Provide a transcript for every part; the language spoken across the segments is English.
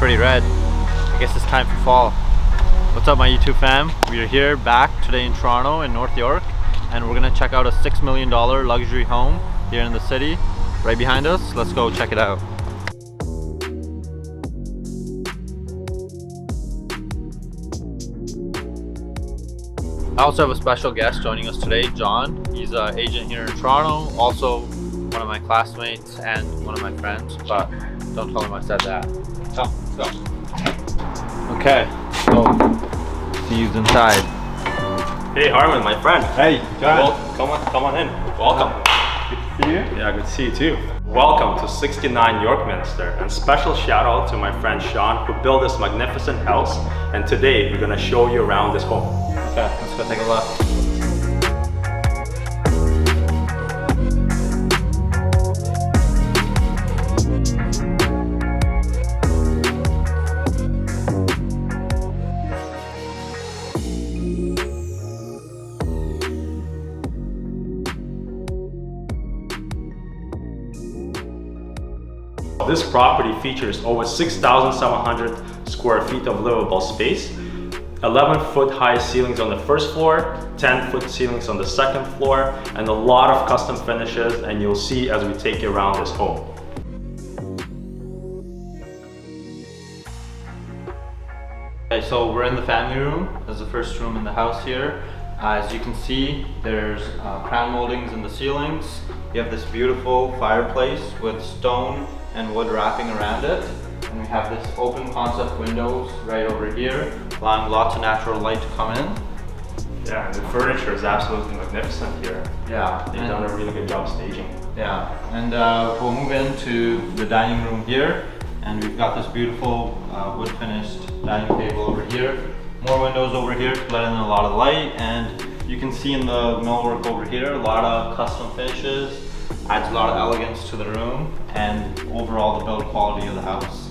pretty red. I guess it's time for fall. What's up, my YouTube fam? We are here back today in Toronto in North York, and we're gonna check out a $6 million luxury home here in the city right behind us. Let's go check it out. I also have a special guest joining us today, John. He's an agent here in Toronto, also one of my classmates and one of my friends, but don't tell him I said that. Come, let's go. Okay, so see you inside. Hey Harman, my friend. Hey, John. Well, come on in. Welcome. Good to see you. Yeah, good to see you too. Welcome to 69 Yorkminster, and special shout out to my friend Sean who built this magnificent house, and today we're gonna show you around this home. Okay, let's go take a look. This property features over 6,700 square feet of livable space, 11-foot high ceilings on the first floor, 10-foot ceilings on the second floor, and a lot of custom finishes, and you'll see as we take you around this home. Okay, so we're in the family room. This is the first room in the house here. As you can see, there's crown moldings in the ceilings. You have this beautiful fireplace with stone and wood wrapping around it. And we have this open concept windows right over here, allowing lots of natural light to come in. Yeah, and the furniture is absolutely magnificent here. Yeah. They've done a really good job staging. Yeah, and we'll move into the dining room here, and we've got this beautiful wood finished dining table over here. More windows over here to let in a lot of light, and you can see in the millwork over here, a lot of custom finishes, adds a lot of elegance to the room, and overall the build quality of the house.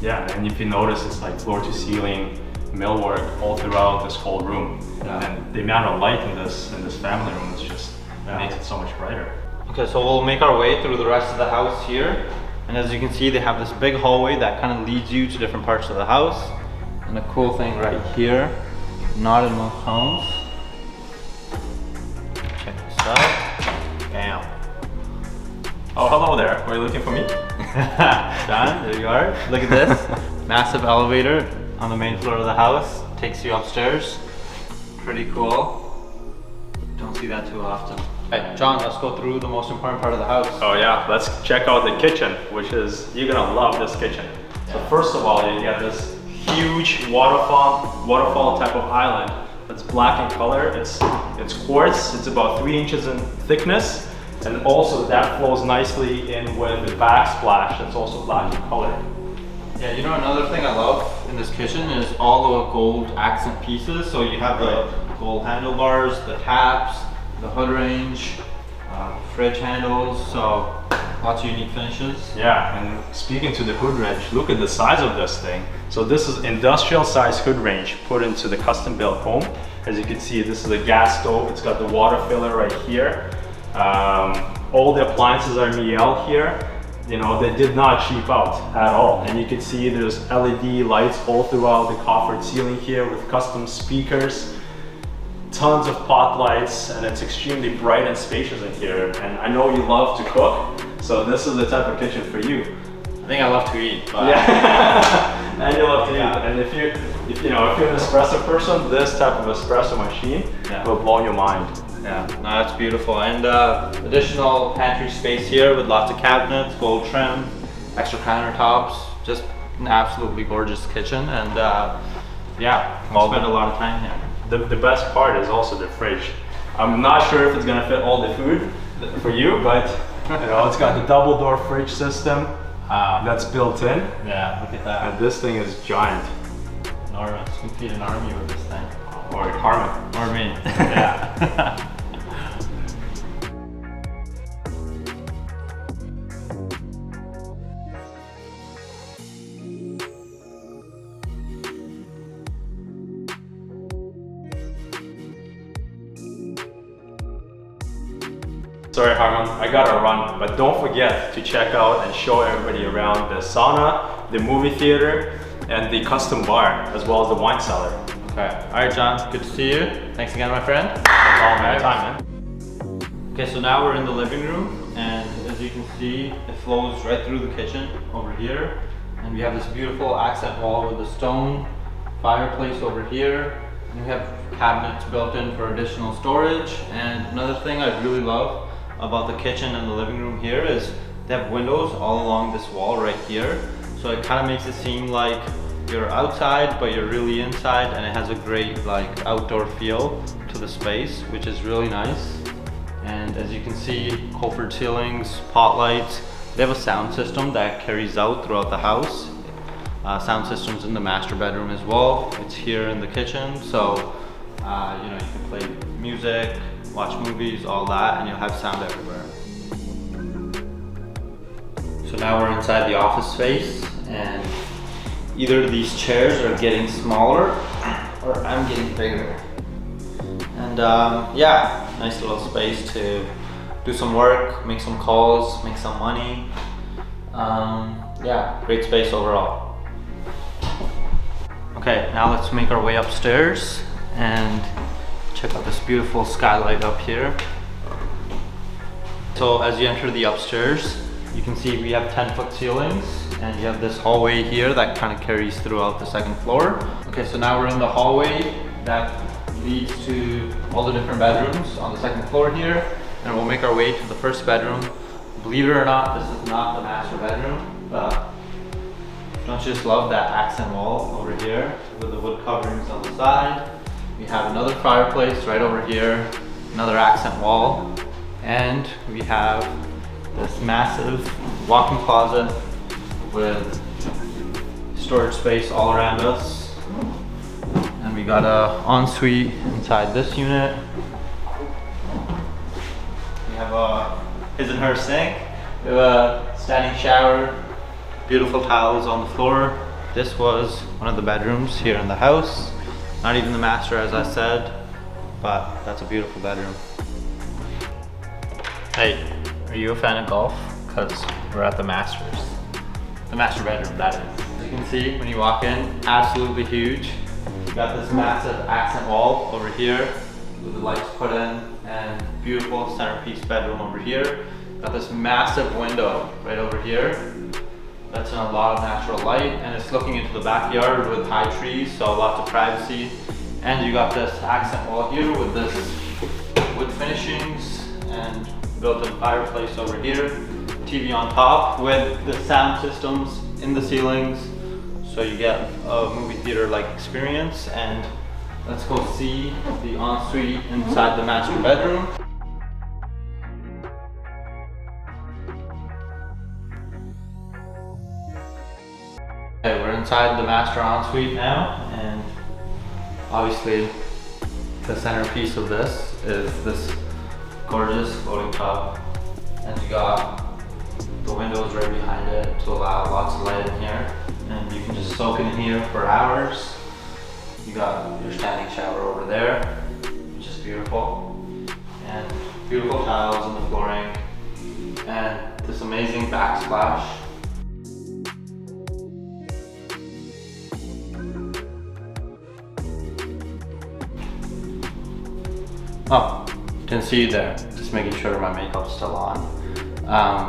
Yeah, and if you notice, it's like floor to ceiling millwork all throughout this whole room. Yeah. And the amount of light in this family room is just makes it so much brighter. Okay, so we'll make our way through the rest of the house here. And as you can see, they have this big hallway that kind of leads you to different parts of the house. And the cool thing right here, not in most homes. Check this out. Bam. Oh, hello there. Were you looking for me? John, there you are. Look at this. Massive elevator on the main floor of the house. Takes you upstairs. Pretty cool. Don't see that too often. Alright, John, let's go through the most important part of the house. Oh yeah, let's check out the kitchen, which is, you're gonna love this kitchen. So first of all, you get this huge waterfall type of island that's black in color. It's quartz. It's about 3 inches in thickness. And also that flows nicely in with the backsplash that's also black in color. Yeah, you know, another thing I love in this kitchen is all the gold accent pieces. So you have the gold handlebars, the taps, the hood range, fridge handles, so lots of unique finishes. Yeah, and speaking to the hood range, look at the size of this thing. So this is industrial size hood range put into the custom built home. As you can see, this is a gas stove. It's got the water filler right here. All the appliances are Miele here. You know, they did not cheap out at all. And you can see there's LED lights all throughout the coffered ceiling here with custom speakers, tons of pot lights, and it's extremely bright and spacious in here. And I know you love to cook, so this is the type of kitchen for you. I think I love to eat, but yeah. And you love to eat. And if you're an espresso person, this type of espresso machine will blow your mind. Yeah, no, that's beautiful. And additional pantry space here with lots of cabinets, gold trim, extra countertops, just an absolutely gorgeous kitchen. And yeah, we'll spend a lot of time here. The best part is also the fridge. I'm not sure if it's gonna fit all the food for you, but you know, it's got the double door fridge system that's built in. Yeah, look at that. And this thing is giant. Enormous. You can feed an army with this thing. Or Harman. Or me. Yeah. Sorry Harman, I gotta run, but don't forget to check out and show everybody around the sauna, the movie theater, and the custom bar, as well as the wine cellar. Okay. All right, John. Good to see you. Thanks again, my friend. All my time, man. Okay, so now we're in the living room, and as you can see, it flows right through the kitchen over here. And we have this beautiful accent wall with a stone fireplace over here. And we have cabinets built in for additional storage. And another thing I really love about the kitchen and the living room here is they have windows all along this wall right here. So it kind of makes it seem like you're outside, but you're really inside, and it has a great like outdoor feel to the space, which is really nice. And as you can see, Colford ceilings, pot lights. They have a sound system that carries out throughout the house. Sound systems in the master bedroom as well. It's here in the kitchen, so you know, you can play music, watch movies, all that, and you'll have sound everywhere. So now we're inside the office space, and either these chairs are getting smaller or I'm getting bigger. And yeah, nice little space to do some work, make some calls, make some money. Yeah, great space overall. Okay, now let's make our way upstairs and check out this beautiful skylight up here. So as you enter the upstairs, you can see we have 10-foot ceilings, and you have this hallway here that kind of carries throughout the second floor. Okay, so now we're in the hallway that leads to all the different bedrooms on the second floor here, and we'll make our way to the first bedroom. Believe it or not, this is not the master bedroom, but don't you just love that accent wall over here with the wood coverings on the side? We have another fireplace right over here, another accent wall, and we have this massive walk-in closet with storage space all around us. And we got a ensuite inside this unit. We have a his and her sink. We have a standing shower, beautiful towels on the floor. This was one of the bedrooms here in the house. Not even the master, as I said, but that's a beautiful bedroom. Hey, are you a fan of golf? Because we're at the Masters. The master bedroom, that is. As you can see, when you walk in, absolutely huge. You got this massive accent wall over here with the lights put in, and beautiful centerpiece bedroom over here. Got this massive window right over here. That's in a lot of natural light, and it's looking into the backyard with high trees, so lots of privacy. And you got this accent wall here with this wood finishings and built-in fireplace over here. TV on top with the sound systems in the ceilings, so you get a movie theater-like experience. And let's go see the ensuite inside the master bedroom. Okay, we're inside the master ensuite now, and obviously the centerpiece of this is this gorgeous floating tub, and you got the windows right behind it to allow lots of light in here, and you can just soak in here for hours. You got your standing shower over there, which is beautiful, and beautiful tiles in the flooring, and this amazing backsplash. Oh, didn't see you there. Just making sure my makeup's still on.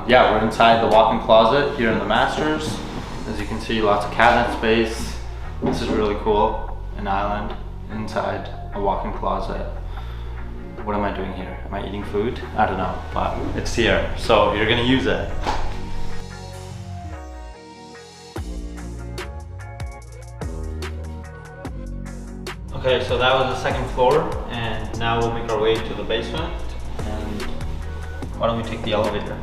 Yeah, we're inside the walk-in closet here in the Masters. As you can see, lots of cabinet space. This is really cool. An island inside a walk-in closet. What am I doing here? Am I eating food? I don't know, but it's here, so you're gonna use it. Okay, so that was the second floor, and now we'll make our way to the basement. And why don't we take the elevator?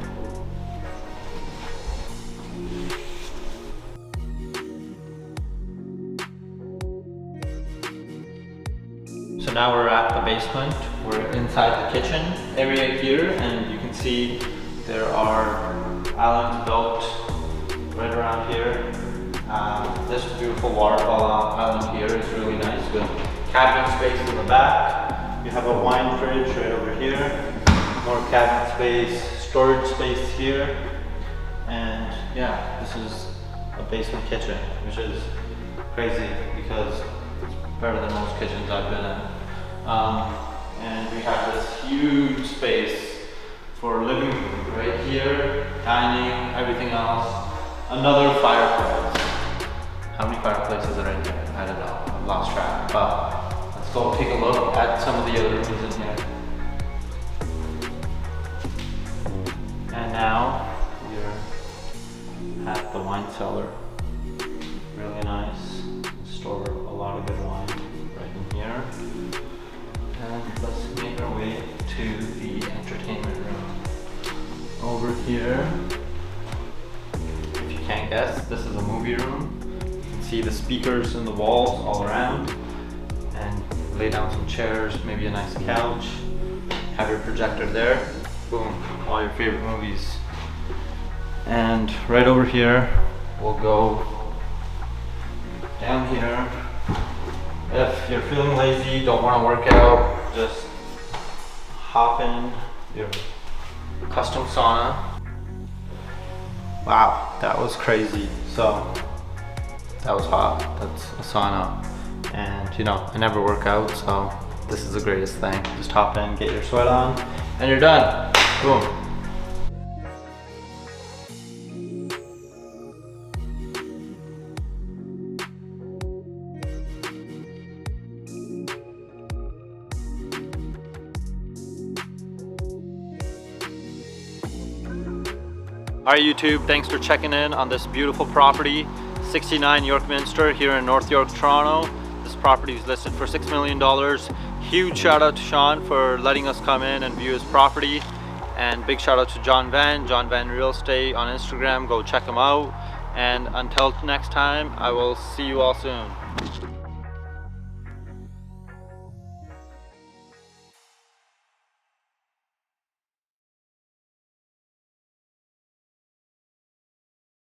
So now we're at the basement. We're inside the kitchen area here, and you can see there are islands built right around here. This beautiful waterfall island here is really nice with cabinet space in the back. You have a wine fridge right over here, more cabinet space, storage space here, and yeah, this is a basement kitchen, which is crazy because it's better than most kitchens I've been in. And we have this huge space for living room right here, dining, everything else. Another fireplace. How many fireplaces are in here? I don't know, I've lost track. But let's go take a look at some of the other rooms in here. And now we're at the wine cellar. Really nice. Store a lot of good wine right in here. And let's make our way to the entertainment room. Over here, if you can't guess, this is a movie room. You can see the speakers in the walls all around. And lay down some chairs, maybe a nice couch. Have your projector there. Boom, all your favorite movies. And right over here, we'll go down here. If you're feeling lazy, don't want to work out, just hop in your custom sauna. Wow, that was crazy. So that was hot. That's a sauna. And you know, I never work out, so this is the greatest thing. Just hop in, get your sweat on, and you're done. Boom. Alright YouTube, thanks for checking in on this beautiful property, 69 Yorkminster here in North York, Toronto. This property is listed for $6 million. Huge shout out to Sean for letting us come in and view his property. And big shout out to John Van Real Estate on Instagram. Go check him out. And until next time, I will see you all soon.